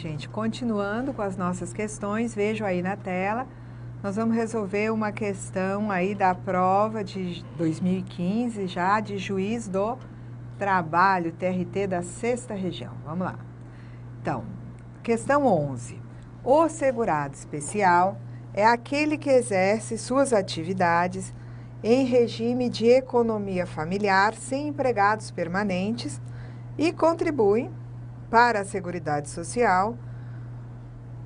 gente, continuando com as nossas questões, vejo aí na tela, nós vamos resolver uma questão aí da prova de 2015, já de juiz do trabalho, TRT da 6ª região. Vamos lá. Então, questão 11. O segurado especial é aquele que exerce suas atividades em regime de economia familiar sem empregados permanentes e contribui para a Seguridade Social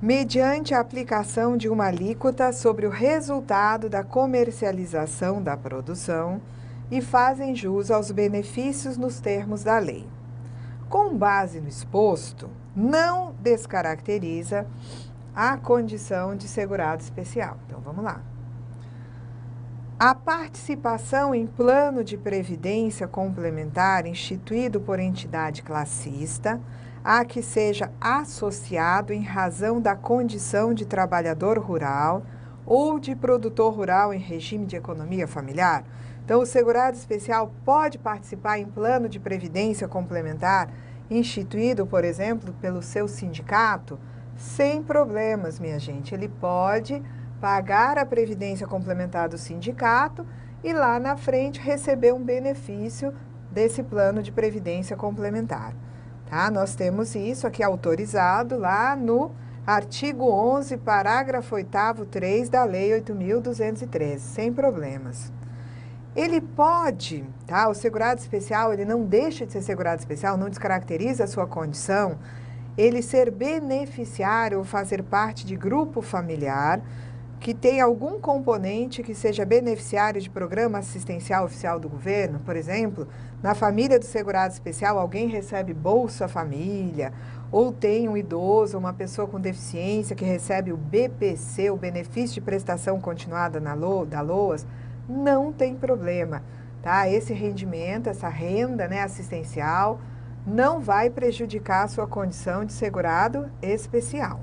mediante a aplicação de uma alíquota sobre o resultado da comercialização da produção e fazem jus aos benefícios nos termos da lei. Com base no exposto, não descaracteriza a condição de segurado especial. Então, vamos lá. A participação em plano de previdência complementar instituído por entidade classista, a que seja associado em razão da condição de trabalhador rural ou de produtor rural em regime de economia familiar. Então, o segurado especial pode participar em plano de previdência complementar instituído, por exemplo, pelo seu sindicato, sem problemas, minha gente. Ele pode pagar a previdência complementar do sindicato e lá na frente receber um benefício desse plano de previdência complementar. Tá? Nós temos isso aqui autorizado lá no artigo 11, parágrafo 8º 3 da Lei 8.213, sem problemas. Ele pode, tá? O segurado especial, ele não deixa de ser segurado especial, não descaracteriza a sua condição, ele ser beneficiário ou fazer parte de grupo familiar que tem algum componente que seja beneficiário de programa assistencial oficial do governo, por exemplo, na família do segurado especial, alguém recebe Bolsa Família, ou tem um idoso, uma pessoa com deficiência que recebe o BPC, o Benefício de Prestação Continuada da LOAS, não tem problema, tá? Esse rendimento, essa renda, né, assistencial, não vai prejudicar a sua condição de segurado especial.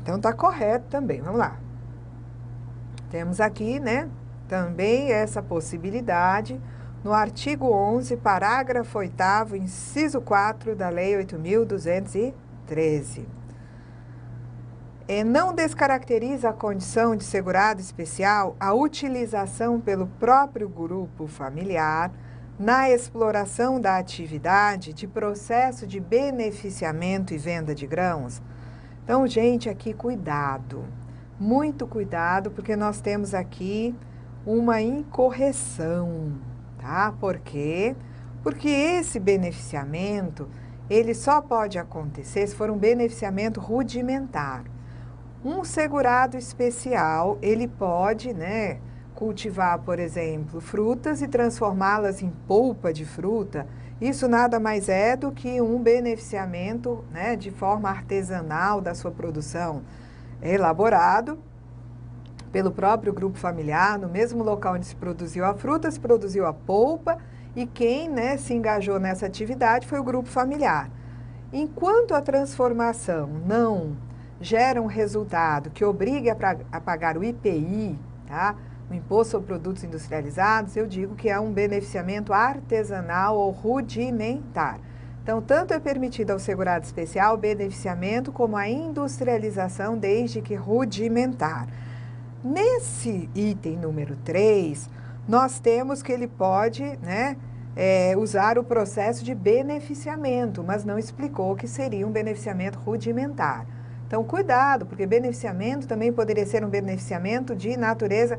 Então, tá correto também. Vamos lá. Temos aqui, né, também essa possibilidade no artigo 11, parágrafo 8º, inciso 4 da Lei 8.213. Não descaracteriza a condição de segurado especial a utilização pelo próprio grupo familiar na exploração da atividade de processo de beneficiamento e venda de grãos. Então, gente, aqui cuidado, muito cuidado, porque nós temos aqui uma incorreção, tá? Por quê? Porque esse beneficiamento, ele só pode acontecer se for um beneficiamento rudimentar. Um segurado especial, ele pode, né, cultivar, por exemplo, frutas e transformá-las em polpa de fruta. Isso nada mais é do que um beneficiamento, né, de forma artesanal da sua produção, elaborado pelo próprio grupo familiar, no mesmo local onde se produziu a fruta, se produziu a polpa, e quem, né, se engajou nessa atividade foi o grupo familiar. Enquanto a transformação não gera um resultado que obrigue a pagar o IPI, tá? O Imposto sobre Produtos Industrializados, eu digo que é um beneficiamento artesanal ou rudimentar. Então, tanto é permitido ao segurado especial o beneficiamento como a industrialização, desde que rudimentar. Nesse item número 3, nós temos que ele pode, né, usar o processo de beneficiamento, mas não explicou que seria um beneficiamento rudimentar. Então, cuidado, porque beneficiamento também poderia ser um beneficiamento de natureza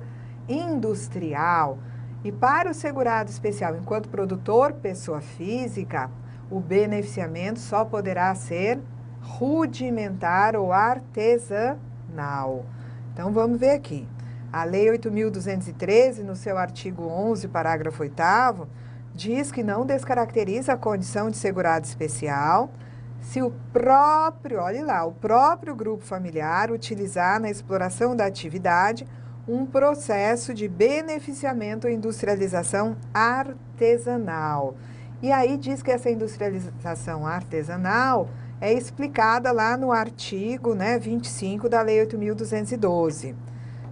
industrial. E para o segurado especial, enquanto produtor, pessoa física, o beneficiamento só poderá ser rudimentar ou artesanal. Então, vamos ver aqui. A Lei 8.213, no seu artigo 11, parágrafo 8º, diz que não descaracteriza a condição de segurado especial se o próprio, olhe lá, o próprio grupo familiar utilizar na exploração da atividade um processo de beneficiamento ou industrialização artesanal. E aí diz que essa industrialização artesanal é explicada lá no artigo, né, 25 da Lei 8.212.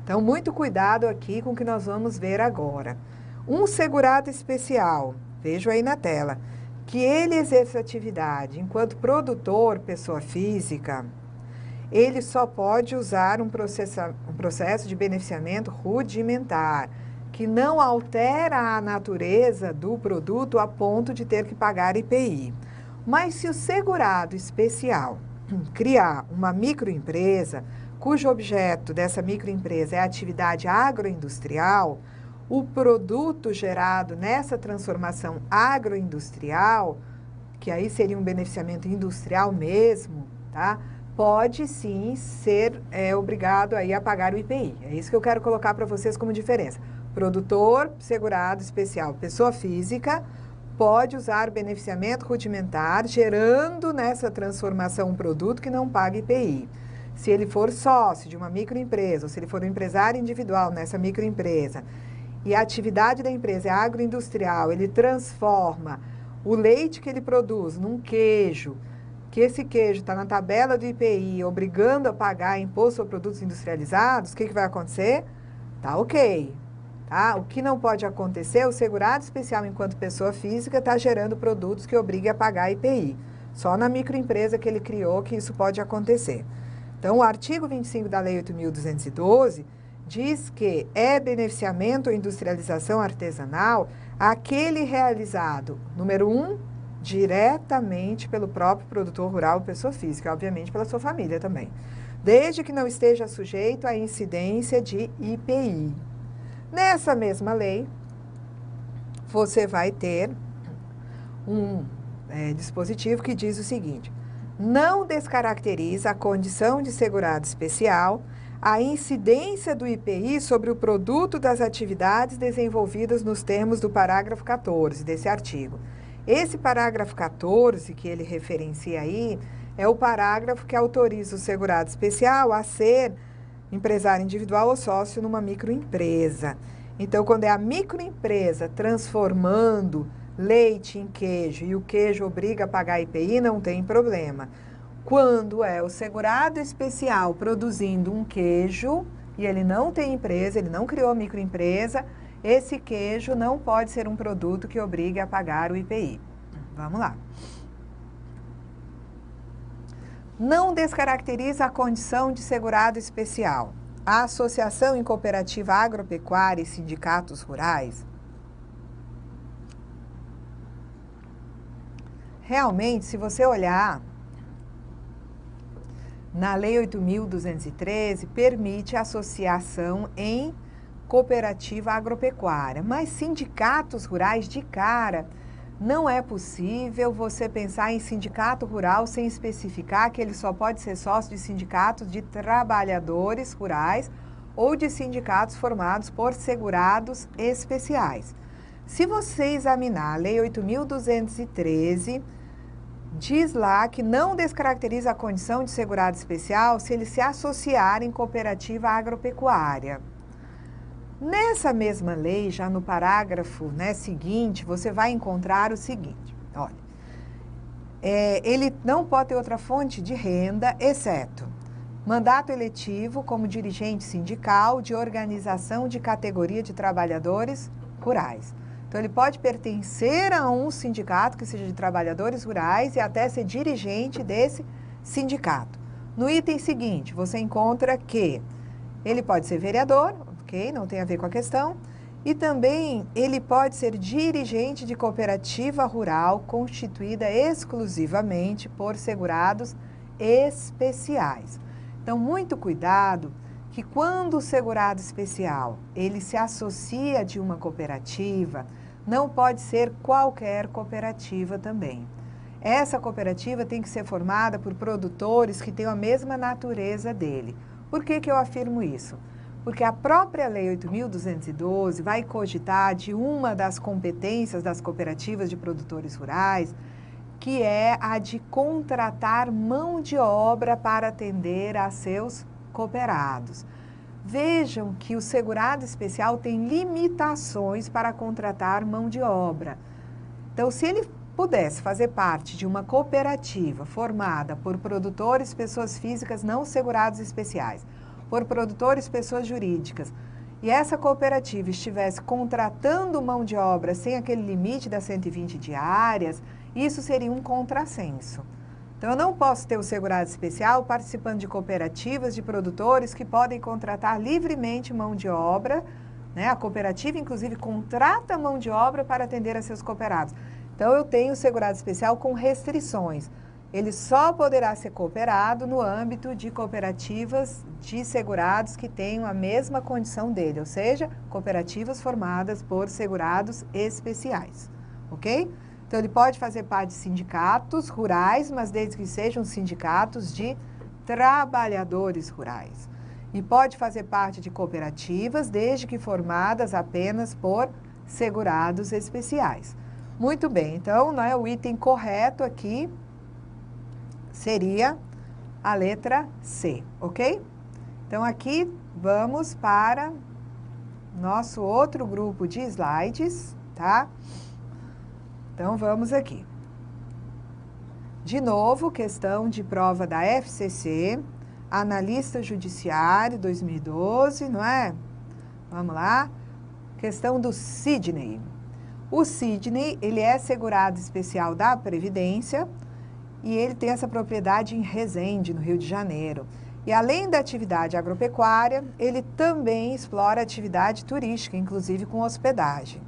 Então, muito cuidado aqui com o que nós vamos ver agora. Um segurado especial, vejo aí na tela, que ele exerça atividade enquanto produtor, pessoa física, ele só pode usar um processo de beneficiamento rudimentar, que não altera a natureza do produto a ponto de ter que pagar IPI. Mas se o segurado especial criar uma microempresa, cujo objeto dessa microempresa é a atividade agroindustrial, o produto gerado nessa transformação agroindustrial, que aí seria um beneficiamento industrial mesmo, tá? Pode sim ser obrigado aí a pagar o IPI. É isso que eu quero colocar para vocês como diferença. Produtor, segurado especial, pessoa física, pode usar beneficiamento rudimentar, gerando nessa transformação um produto que não paga IPI. Se ele for sócio de uma microempresa, ou se ele for um empresário individual nessa microempresa, e a atividade da empresa é agroindustrial, ele transforma o leite que ele produz num queijo, que esse queijo está na tabela do IPI, obrigando a pagar imposto sobre produtos industrializados, o que vai acontecer? Tá ok. Tá? O que não pode acontecer, o segurado especial enquanto pessoa física está gerando produtos que obriguem a pagar IPI. Só na microempresa que ele criou que isso pode acontecer. Então, o artigo 25 da Lei 8.212 diz que é beneficiamento ou industrialização artesanal aquele realizado, número 1, diretamente pelo próprio produtor rural ou pessoa física, obviamente pela sua família também, desde que não esteja sujeito à incidência de IPI. Nessa mesma lei, você vai ter um dispositivo que diz o seguinte: não descaracteriza a condição de segurado especial a incidência do IPI sobre o produto das atividades desenvolvidas nos termos do parágrafo 14 desse artigo. Esse parágrafo 14 que ele referencia aí é o parágrafo que autoriza o segurado especial a ser empresário individual ou sócio numa microempresa. Então, quando é a microempresa transformando leite em queijo e o queijo obriga a pagar IPI, não tem problema. Quando é o segurado especial produzindo um queijo e ele não tem empresa, ele não criou microempresa, esse queijo não pode ser um produto que obrigue a pagar o IPI. Vamos lá. Não descaracteriza a condição de segurado especial. A associação em cooperativa agropecuária e sindicatos rurais realmente, se você olhar na Lei 8.213, permite associação em cooperativa agropecuária, mas sindicatos rurais de cara, não é possível você pensar em sindicato rural sem especificar que ele só pode ser sócio de sindicatos de trabalhadores rurais ou de sindicatos formados por segurados especiais. Se você examinar a Lei 8.213, diz lá que não descaracteriza a condição de segurado especial se ele se associar em cooperativa agropecuária. Nessa mesma lei, já no parágrafo seguinte, você vai encontrar o seguinte: olha, ele não pode ter outra fonte de renda, exceto mandato eletivo como dirigente sindical de organização de categoria de trabalhadores rurais. Então, ele pode pertencer a um sindicato que seja de trabalhadores rurais e até ser dirigente desse sindicato. No item seguinte, você encontra que ele pode ser vereador, ok? Não tem a ver com a questão. E também ele pode ser dirigente de cooperativa rural constituída exclusivamente por segurados especiais. Então, muito cuidado que quando o segurado especial ele se associa de uma cooperativa, não pode ser qualquer cooperativa também. Essa cooperativa tem que ser formada por produtores que tenham a mesma natureza dele. Por que eu afirmo isso? Porque a própria Lei 8.212 vai cogitar de uma das competências das cooperativas de produtores rurais, que é a de contratar mão de obra para atender a seus cooperados. Vejam que o segurado especial tem limitações para contratar mão de obra. Então, se ele pudesse fazer parte de uma cooperativa formada por produtores, pessoas físicas não segurados especiais, por produtores, pessoas jurídicas, e essa cooperativa estivesse contratando mão de obra sem aquele limite das 120 diárias, isso seria um contrassenso. Então, eu não posso ter o segurado especial participando de cooperativas de produtores que podem contratar livremente mão de obra, né? A cooperativa, inclusive, contrata mão de obra para atender a seus cooperados. Então, eu tenho o segurado especial com restrições. Ele só poderá ser cooperado no âmbito de cooperativas de segurados que tenham a mesma condição dele, ou seja, cooperativas formadas por segurados especiais, ok? Então, ele pode fazer parte de sindicatos rurais, mas desde que sejam sindicatos de trabalhadores rurais. E pode fazer parte de cooperativas, desde que formadas apenas por segurados especiais. Muito bem, então, né, o item correto aqui seria a letra C, ok? Então, aqui vamos para nosso outro grupo de slides, tá? Então, vamos aqui. De novo, questão de prova da FCC, analista judiciário 2012, não é? Vamos lá. Questão do Sidney. O Sidney, ele é segurado especial da Previdência, e ele tem essa propriedade em Resende, no Rio de Janeiro. E além da atividade agropecuária, ele também explora atividade turística, inclusive com hospedagem.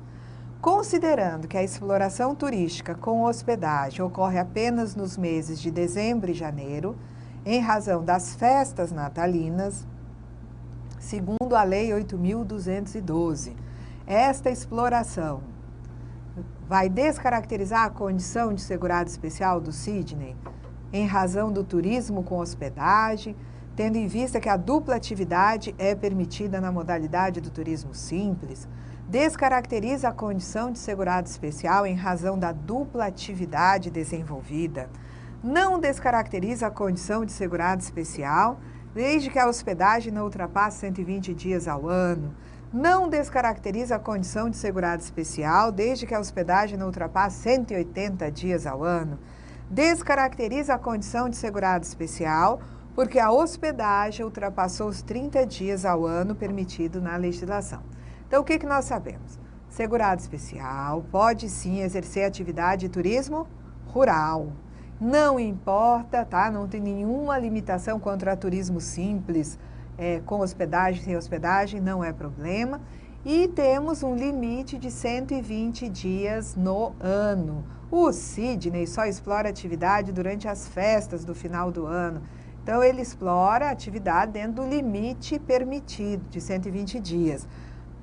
Considerando que a exploração turística com hospedagem ocorre apenas nos meses de dezembro e janeiro, em razão das festas natalinas, segundo a Lei 8.212, esta exploração vai descaracterizar a condição de segurado especial do Sidney em razão do turismo com hospedagem, tendo em vista que a dupla atividade é permitida na modalidade do turismo simples, descaracteriza a condição de segurado especial em razão da dupla atividade desenvolvida, não descaracteriza a condição de segurado especial desde que a hospedagem não ultrapasse 120 dias ao ano, não descaracteriza a condição de segurado especial desde que a hospedagem não ultrapasse 180 dias ao ano, descaracteriza a condição de segurado especial porque a hospedagem ultrapassou os 30 dias ao ano permitido na legislação. Então, o que nós sabemos? Segurado especial pode sim exercer atividade de turismo rural. Não importa, tá? Não tem nenhuma limitação contra turismo simples, com hospedagem, sem hospedagem, não é problema. E temos um limite de 120 dias no ano. O Sidney só explora atividade durante as festas do final do ano. Então, ele explora a atividade dentro do limite permitido, de 120 dias.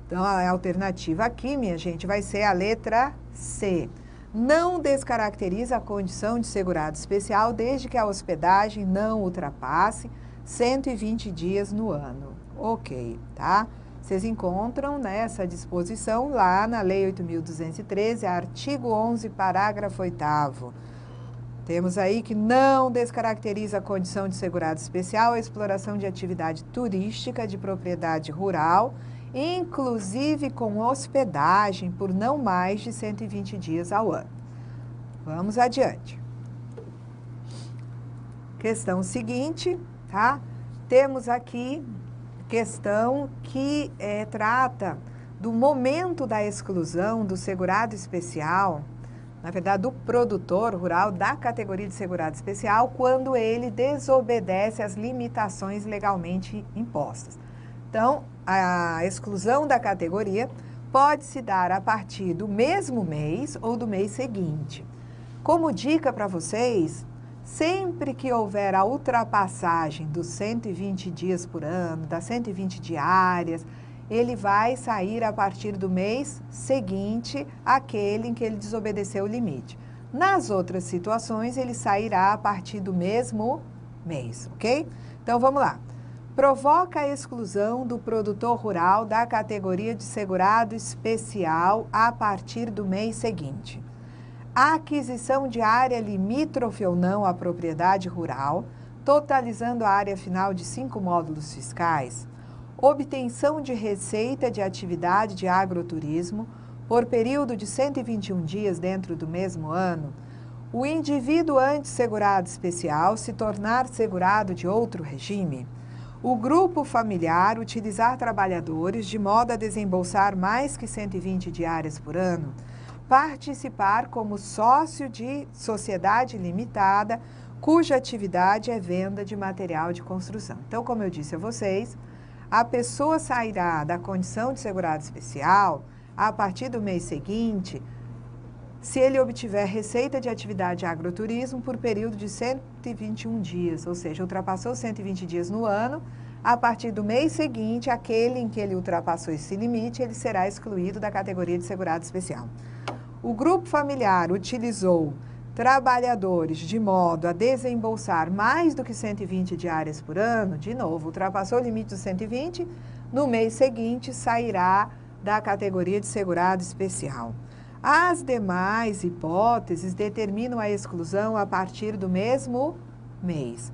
Então, a alternativa aqui, minha gente, vai ser a letra C. Não descaracteriza a condição de segurado especial desde que a hospedagem não ultrapasse 120 dias no ano. Ok, tá? Vocês encontram nessa disposição lá na Lei 8.213, artigo 11, parágrafo 8º. Temos aí que não descaracteriza a condição de segurado especial a exploração de atividade turística de propriedade rural, inclusive com hospedagem por não mais de 120 dias ao ano. Vamos adiante. Questão seguinte, tá? Temos aqui questão que trata do momento da exclusão do segurado especial, na verdade, do produtor rural da categoria de segurado especial, quando ele desobedece às limitações legalmente impostas. Então, a exclusão da categoria pode se dar a partir do mesmo mês ou do mês seguinte. Como dica para vocês, sempre que houver a ultrapassagem dos 120 dias por ano, das 120 diárias, ele vai sair a partir do mês seguinte àquele em que ele desobedeceu o limite. Nas outras situações, ele sairá a partir do mesmo mês, ok? Então, vamos lá. Provoca a exclusão do produtor rural da categoria de segurado especial a partir do mês seguinte. A aquisição de área limítrofe ou não à propriedade rural, totalizando a área final de 5 módulos fiscais. Obtenção de receita de atividade de agroturismo por período de 121 dias dentro do mesmo ano. O indivíduo antes segurado especial se tornar segurado de outro regime. O grupo familiar utilizar trabalhadores de modo a desembolsar mais que 120 diárias por ano, participar como sócio de sociedade limitada, cuja atividade é venda de material de construção. Então, como eu disse a vocês, a pessoa sairá da condição de segurado especial a partir do mês seguinte, se ele obtiver receita de atividade de agroturismo por período de 121 dias, ou seja, ultrapassou 120 dias no ano, a partir do mês seguinte, aquele em que ele ultrapassou esse limite, ele será excluído da categoria de segurado especial. O grupo familiar utilizou trabalhadores de modo a desembolsar mais do que 120 diárias por ano, de novo, ultrapassou o limite dos 120, no mês seguinte sairá da categoria de segurado especial. As demais hipóteses determinam a exclusão a partir do mesmo mês.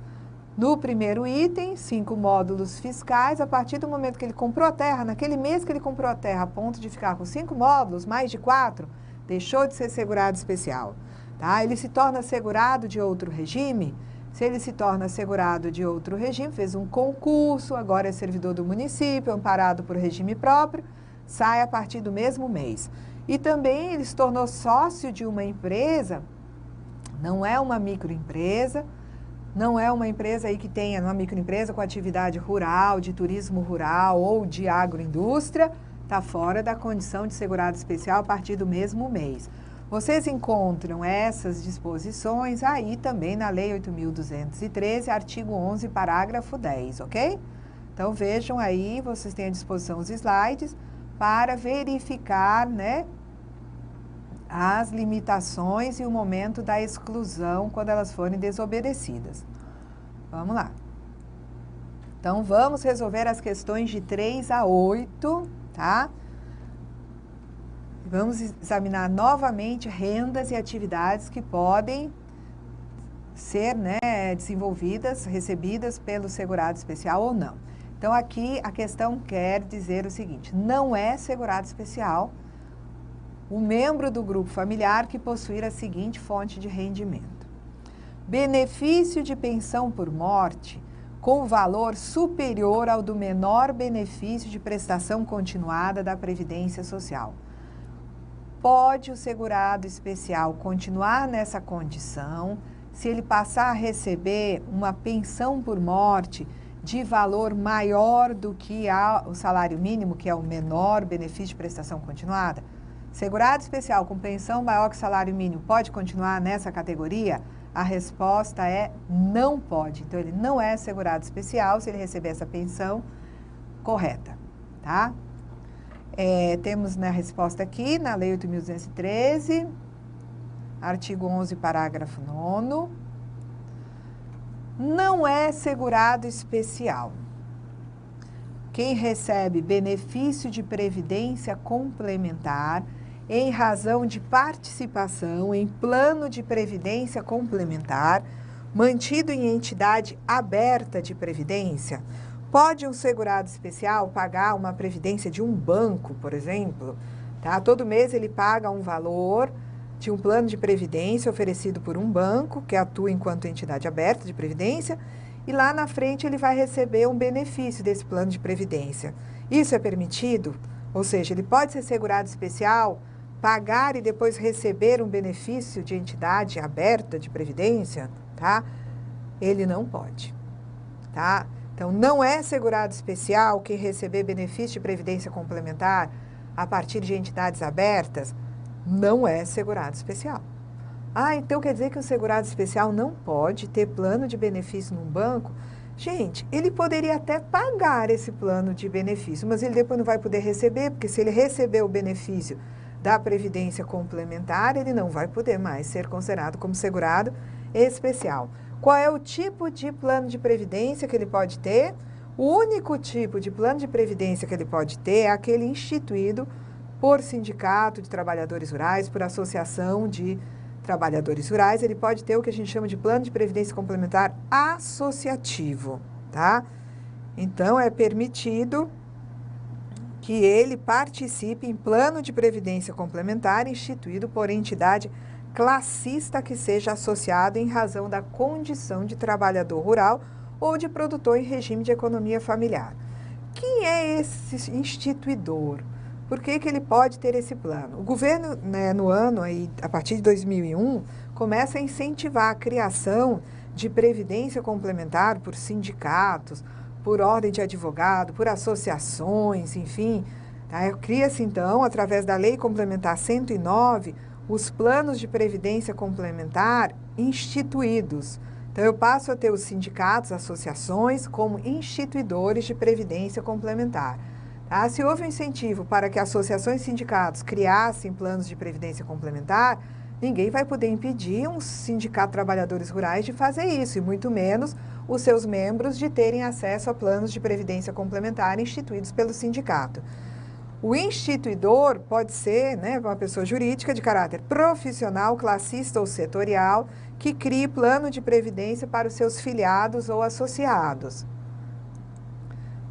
No primeiro item, 5 módulos fiscais, a partir do momento que ele comprou a terra, naquele mês que ele comprou a terra, a ponto de ficar com 5 módulos, mais de 4, deixou de ser segurado especial. Tá? Ele se torna segurado de outro regime. Se ele se torna segurado de outro regime, fez um concurso, agora é servidor do município, amparado por regime próprio, sai a partir do mesmo mês. E também ele se tornou sócio de uma empresa, não é uma microempresa, não é uma empresa aí que tenha uma microempresa com atividade rural, de turismo rural ou de agroindústria, está fora da condição de segurado especial a partir do mesmo mês. Vocês encontram essas disposições aí também na Lei 8.213, artigo 11, parágrafo 10, ok? Então vejam aí, vocês têm à disposição os slides para verificar, né, as limitações e o momento da exclusão quando elas forem desobedecidas. Vamos lá. Então, vamos resolver as questões de 3 a 8, tá? Vamos examinar novamente rendas e atividades que podem ser, né, desenvolvidas, recebidas pelo segurado especial ou não. Então, aqui a questão quer dizer o seguinte: não é segurado especial o membro do grupo familiar que possuir a seguinte fonte de rendimento: benefício de pensão por morte com valor superior ao do menor benefício de prestação continuada da Previdência Social. Pode o segurado especial continuar nessa condição se ele passar a receber uma pensão por morte de valor maior do que o salário mínimo, que é o menor benefício de prestação continuada? Segurado especial com pensão maior que salário mínimo pode continuar nessa categoria? A resposta é não pode. Então, ele não é segurado especial se ele receber essa pensão correta, tá? Temos na resposta aqui, na Lei 8.213, artigo 11, parágrafo 9º. Não é segurado especial quem recebe benefício de previdência complementar em razão de participação em plano de previdência complementar mantido em entidade aberta de previdência. Pode um segurado especial pagar uma previdência de um banco, por exemplo? Tá? Todo mês ele paga um valor de um plano de previdência oferecido por um banco que atua enquanto entidade aberta de previdência e lá na frente ele vai receber um benefício desse plano de previdência. Isso é permitido? Ou seja, ele pode ser segurado especial, pagar e depois receber um benefício de entidade aberta de previdência? Tá? Ele não pode, tá? Então, não é segurado especial quem receber benefício de previdência complementar a partir de entidades abertas, não é segurado especial. Ah, então quer dizer que o segurado especial não pode ter plano de benefício num banco? Gente, ele poderia até pagar esse plano de benefício, mas ele depois não vai poder receber, porque se ele receber o benefício da previdência complementar, ele não vai poder mais ser considerado como segurado especial. Qual é o tipo de plano de previdência que ele pode ter? O único tipo de plano de previdência que ele pode ter é aquele instituído por sindicato de trabalhadores rurais, por associação de trabalhadores rurais. Ele pode ter o que a gente chama de plano de previdência complementar associativo, tá? Então, é permitido que ele participe em plano de previdência complementar instituído por entidade classista que seja associado em razão da condição de trabalhador rural ou de produtor em regime de economia familiar. Quem é esse instituidor? Por que ele pode ter esse plano? O governo, né, no ano, aí, a partir de 2001, começa a incentivar a criação de previdência complementar por sindicatos, por ordem de advogado, por associações, enfim. Tá? Cria-se, então, através da Lei Complementar 109, os planos de previdência complementar instituídos. Então, eu passo a ter os sindicatos, associações, como instituidores de previdência complementar. Tá? Se houve um incentivo para que associações e sindicatos criassem planos de previdência complementar, ninguém vai poder impedir um sindicato de trabalhadores rurais de fazer isso, e muito menos os seus membros de terem acesso a planos de previdência complementar instituídos pelo sindicato. O instituidor pode ser, né, uma pessoa jurídica de caráter profissional, classista ou setorial, que crie plano de previdência para os seus filiados ou associados.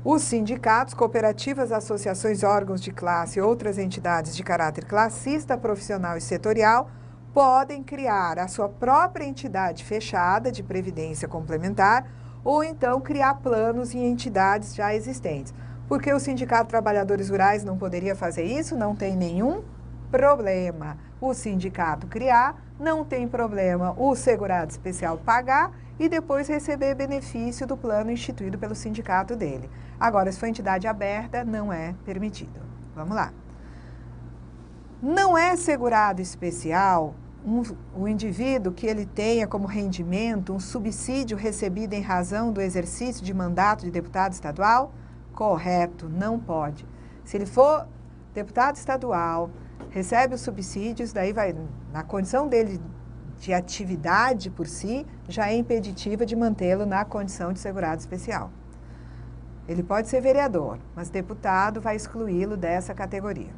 Os sindicatos, cooperativas, associações, órgãos de classe e outras entidades de caráter classista, profissional e setorial podem criar a sua própria entidade fechada de previdência complementar ou então criar planos em entidades já existentes. Por que o Sindicato de Trabalhadores Rurais não poderia fazer isso? Não tem nenhum problema. O sindicato criar, não tem problema o segurado especial pagar e depois receber benefício do plano instituído pelo sindicato dele. Agora, se for entidade aberta, não é permitido. Vamos lá. Não é segurado especial o indivíduo que ele tenha como rendimento um subsídio recebido em razão do exercício de mandato de deputado estadual? Correto, não pode. Se ele for deputado estadual, recebe os subsídios, daí vai, na condição dele de atividade por si, já é impeditiva de mantê-lo na condição de segurado especial. Ele pode ser vereador, mas deputado vai excluí-lo dessa categoria.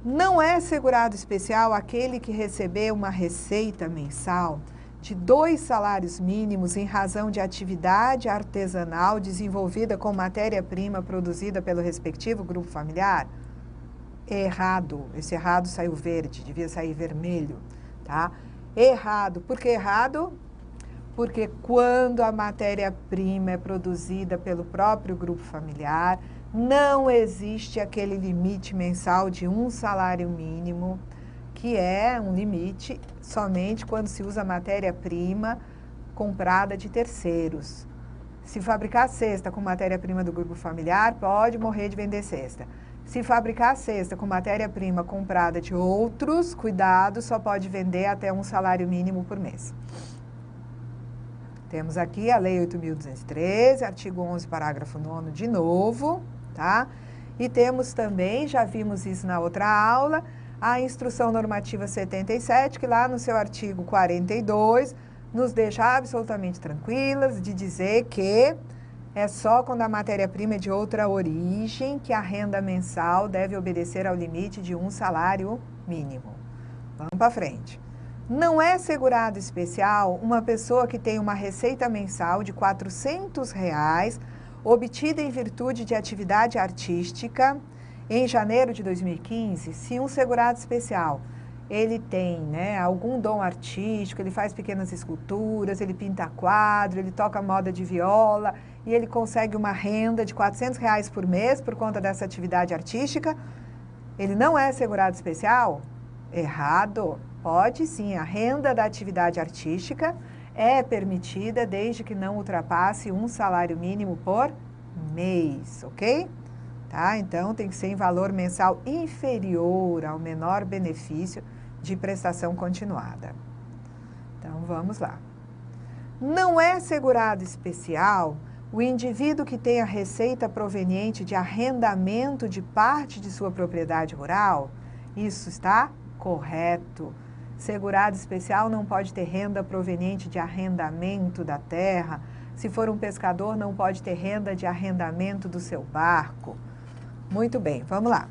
Não é segurado especial aquele que receber uma receita mensal de 2 salários mínimos em razão de atividade artesanal desenvolvida com matéria-prima produzida pelo respectivo grupo familiar? Errado. Esse errado saiu verde, devia sair vermelho, tá? Errado. Por que errado? Porque quando a matéria-prima é produzida pelo próprio grupo familiar, não existe aquele limite mensal de 1 salário mínimo, que é um limite somente quando se usa matéria-prima comprada de terceiros. Se fabricar cesta com matéria-prima do grupo familiar, pode morrer de vender cesta. Se fabricar cesta com matéria-prima comprada de outros, cuidado, só pode vender até 1 salário mínimo por mês. Temos aqui a Lei 8.213, artigo 11, parágrafo 9º de novo, tá? E temos também, já vimos isso na outra aula, a Instrução Normativa 77, que lá no seu artigo 42, nos deixa absolutamente tranquilas de dizer que é só quando a matéria-prima é de outra origem que a renda mensal deve obedecer ao limite de 1 salário mínimo. Vamos para frente. Não é segurado especial uma pessoa que tem uma receita mensal de R$ 400 obtida em virtude de atividade artística em janeiro de 2015, se um segurado especial ele tem, né, algum dom artístico, ele faz pequenas esculturas, ele pinta quadro, ele toca moda de viola e ele consegue uma renda de R$ 400 por mês por conta dessa atividade artística, ele não é segurado especial? Errado. Pode sim, a renda da atividade artística é permitida desde que não ultrapasse 1 salário mínimo por mês, ok? Tá? Então, tem que ser em valor mensal inferior ao menor benefício de prestação continuada. Então, vamos lá. Não é segurado especial o indivíduo que tenha receita proveniente de arrendamento de parte de sua propriedade rural? Isso está correto. Segurado especial não pode ter renda proveniente de arrendamento da terra. Se for um pescador, não pode ter renda de arrendamento do seu barco. Muito bem, vamos lá.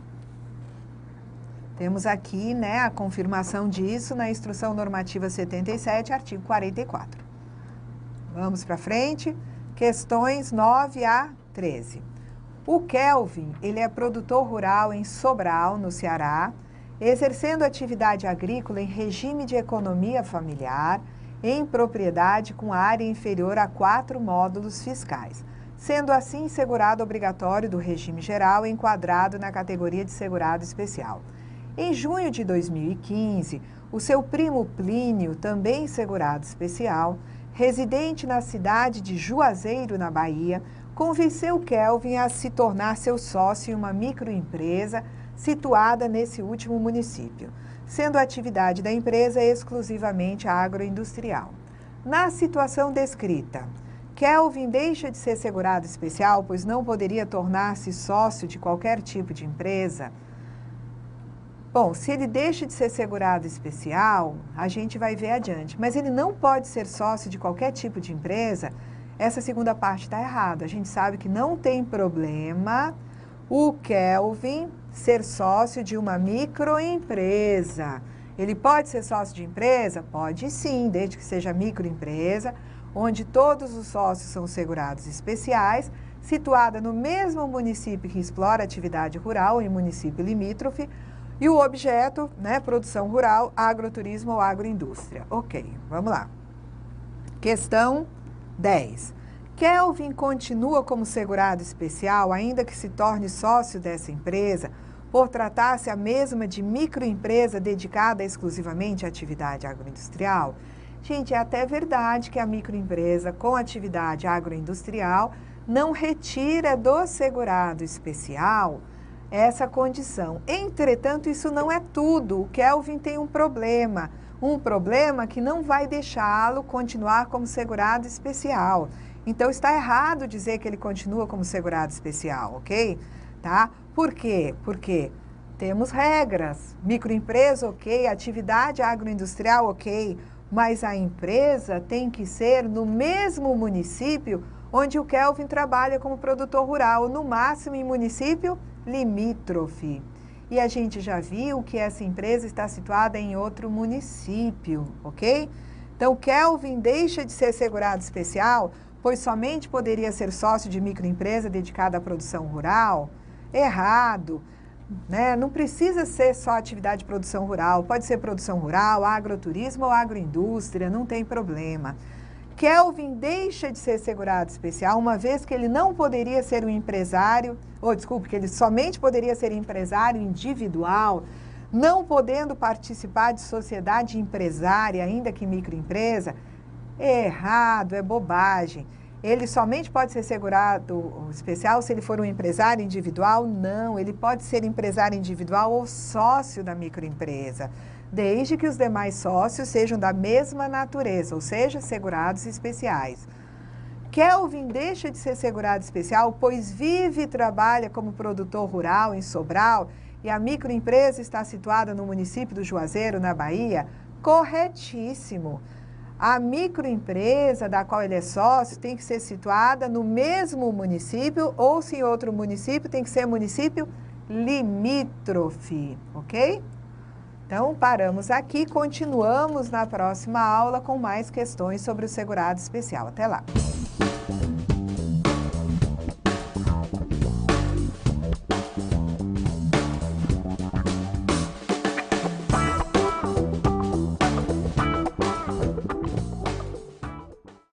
Temos aqui, né, a confirmação disso na Instrução Normativa 77, artigo 44. Vamos para frente. Questões 9 a 13. O Kelvin, ele é produtor rural em Sobral, no Ceará, exercendo atividade agrícola em regime de economia familiar, em propriedade com área inferior a 4 módulos fiscais, sendo assim segurado obrigatório do regime geral enquadrado na categoria de segurado especial. Em junho de 2015, o seu primo Plínio, também segurado especial, residente na cidade de Juazeiro, na Bahia, convenceu Kelvin a se tornar seu sócio em uma microempresa situada nesse último município, sendo a atividade da empresa exclusivamente agroindustrial. Na situação descrita, Kelvin deixa de ser segurado especial, pois não poderia tornar-se sócio de qualquer tipo de empresa. Bom, se ele deixa de ser segurado especial, a gente vai ver adiante, mas ele não pode ser sócio de qualquer tipo de empresa. Essa segunda parte está errada. A gente sabe que não tem problema o Kelvin ser sócio de uma microempresa. Ele pode ser sócio de empresa? Pode sim, desde que seja microempresa, onde todos os sócios são segurados especiais, situada no mesmo município que explora atividade rural, em município limítrofe, e o objeto, produção rural, agroturismo ou agroindústria. Ok, vamos lá. Questão 10. Kelvin continua como segurado especial, ainda que se torne sócio dessa empresa, por tratar-se a mesma de microempresa dedicada exclusivamente à atividade agroindustrial? Gente, é até verdade que a microempresa com atividade agroindustrial não retira do segurado especial essa condição. Entretanto, isso não é tudo. O Kelvin tem um problema que não vai deixá-lo continuar como segurado especial. Então, está errado dizer que ele continua como segurado especial, ok? Tá? Por quê? Porque temos regras. Microempresa, ok. Atividade agroindustrial, ok. Mas a empresa tem que ser no mesmo município onde o Kelvin trabalha como produtor rural, no máximo em município limítrofe. E a gente já viu que essa empresa está situada em outro município, ok? Então, Kelvin deixa de ser segurado especial, pois somente poderia ser sócio de microempresa dedicada à produção rural? Errado, né? Não precisa ser só atividade de produção rural, pode ser produção rural, agroturismo ou agroindústria, não tem problema. Kelvin deixa de ser segurado especial, uma vez que ele não poderia ser um empresário, que ele somente poderia ser empresário individual, não podendo participar de sociedade empresária, ainda que microempresa. Errado, é bobagem. Ele somente pode ser segurado especial se ele for um empresário individual? Não, ele pode ser empresário individual ou sócio da microempresa, desde que os demais sócios sejam da mesma natureza, ou seja, segurados especiais. Kelvin deixa de ser segurado especial, pois vive e trabalha como produtor rural em Sobral e a microempresa está situada no município do Juazeiro, na Bahia? Corretíssimo. A microempresa da qual ele é sócio tem que ser situada no mesmo município ou, se em outro município, tem que ser município limítrofe, ok? Então, paramos aqui, continuamos na próxima aula com mais questões sobre o segurado especial. Até lá!